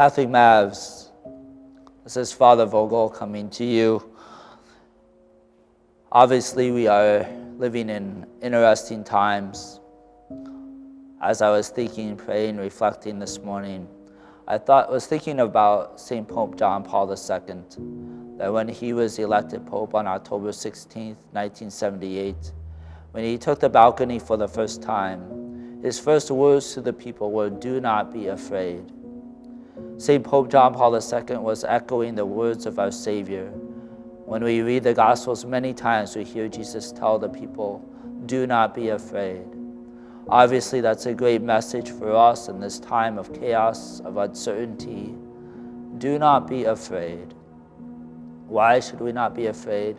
Catholic Mavs, this is Father Vogel coming to you. Obviously, we are living in interesting times. As I was thinking, praying, reflecting this morning, I was thinking about St. Pope John Paul II, that when he was elected Pope on October 16th, 1978, when he took the balcony for the first time, his first words to the people were, "Do not be afraid." St. Pope John Paul II was echoing the words of our Savior. When we read the Gospels, many times we hear Jesus tell the people, "Do not be afraid." Obviously, that's a great message for us in this time of chaos, of uncertainty. Do not be afraid. Why should we not be afraid?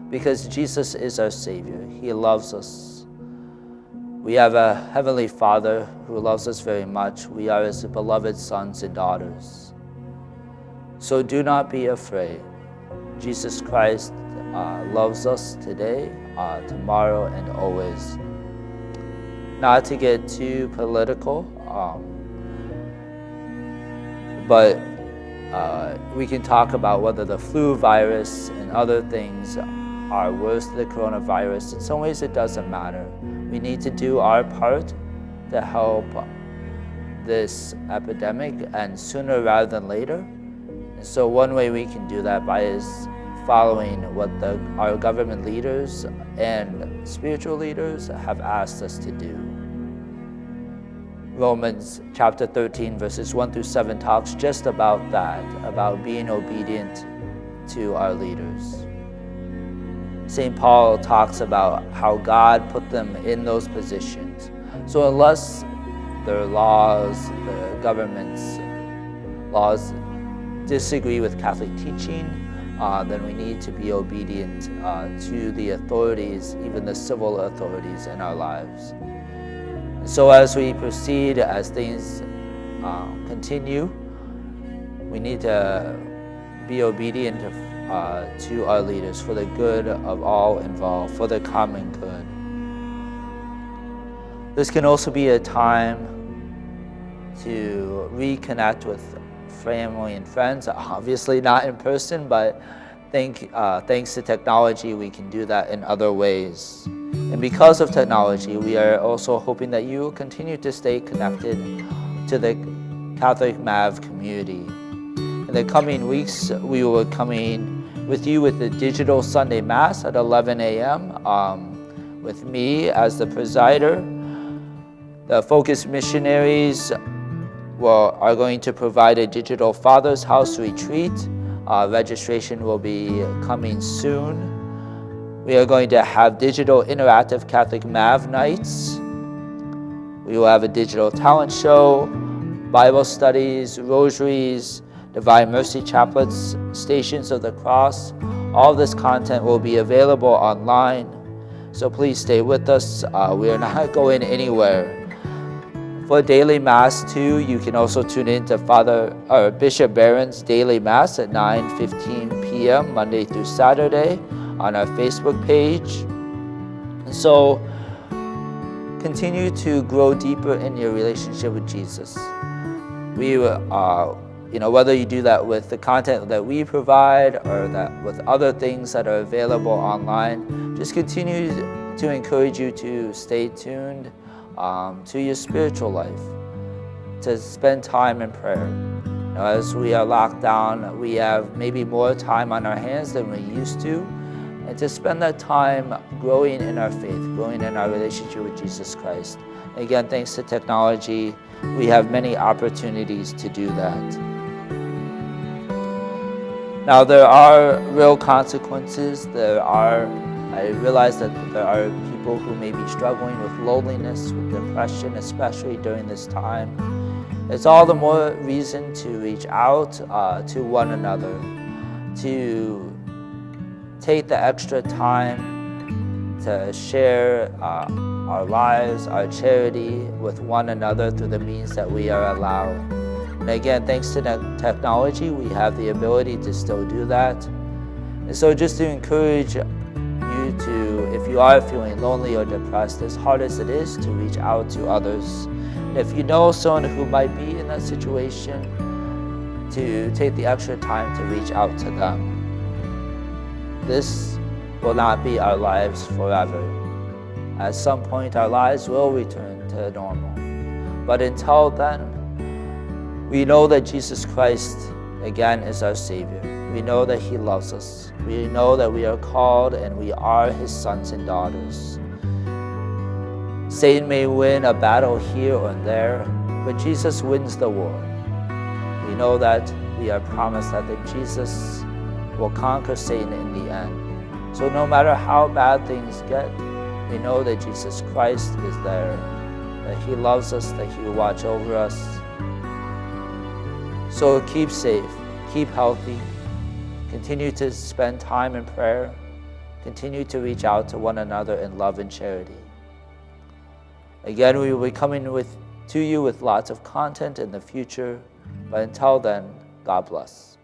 Because Jesus is our Savior. He loves us. We have a Heavenly Father who loves us very much. We are His beloved sons and daughters. So do not be afraid. Jesus Christ loves us today, tomorrow, and always. Not to get too political, but we can talk about whether the flu virus and other things are worse than the coronavirus. In some ways, it doesn't matter. We need to do our part to help this epidemic end sooner rather than later. And so one way we can do that is following what our government leaders and spiritual leaders have asked us to do. Romans chapter 13, verses 1 through 7 talks just about that, about being obedient to our leaders. St. Paul talks about how God put them in those positions. So unless their laws, the government's laws disagree with Catholic teaching, then we need to be obedient to the authorities, even the civil authorities in our lives. So as we proceed, as things continue, we need to be obedient to our leaders for the good of all involved, for the common good. This can also be a time to reconnect with family and friends, obviously not in person, but thanks to technology, we can do that in other ways. And because of technology, we are also hoping that you will continue to stay connected to the Catholic Mav community. In the coming weeks, we will be coming with you with the digital Sunday Mass at 11 a.m. With me as the presider. The Focus missionaries are going to provide a digital Father's House retreat. Registration will be coming soon. We are going to have digital interactive Catholic Mav nights. We will have a digital talent show, Bible studies, rosaries, Divine Mercy Chaplets, Stations of the Cross. All this content will be available online. So please stay with us. We are not going anywhere. For daily Mass too, you can also tune in to Bishop Barron's daily Mass at 9:15 p.m. Monday through Saturday on our Facebook page. And so continue to grow deeper in your relationship with Jesus. We whether you do that with the content that we provide or that with other things that are available online, just continue to encourage you to stay tuned to your spiritual life, to spend time in prayer. As we are locked down, we have maybe more time on our hands than we used to, and to spend that time growing in our faith, growing in our relationship with Jesus Christ. Again, thanks to technology, we have many opportunities to do that. Now, there are real consequences. I realize that there are people who may be struggling with loneliness, with depression, especially during this time. It's all the more reason to reach out to one another, to take the extra time to share our lives, our charity with one another through the means that we are allowed. And again, thanks to technology, we have the ability to still do that. And so just to encourage you to, if you are feeling lonely or depressed, as hard as it is, to reach out to others. And if you know someone who might be in that situation, to take the extra time to reach out to them. This will not be our lives forever. At some point, our lives will return to normal. But until then, we know that Jesus Christ, again, is our Savior. We know that He loves us. We know that we are called and we are His sons and daughters. Satan may win a battle here or there, but Jesus wins the war. We know that we are promised that Jesus will conquer Satan in the end. So no matter how bad things get, we know that Jesus Christ is there, that He loves us, that He will watch over us. So keep safe, keep healthy, continue to spend time in prayer, continue to reach out to one another in love and charity. Again, we will be coming to you with lots of content in the future, but until then, God bless.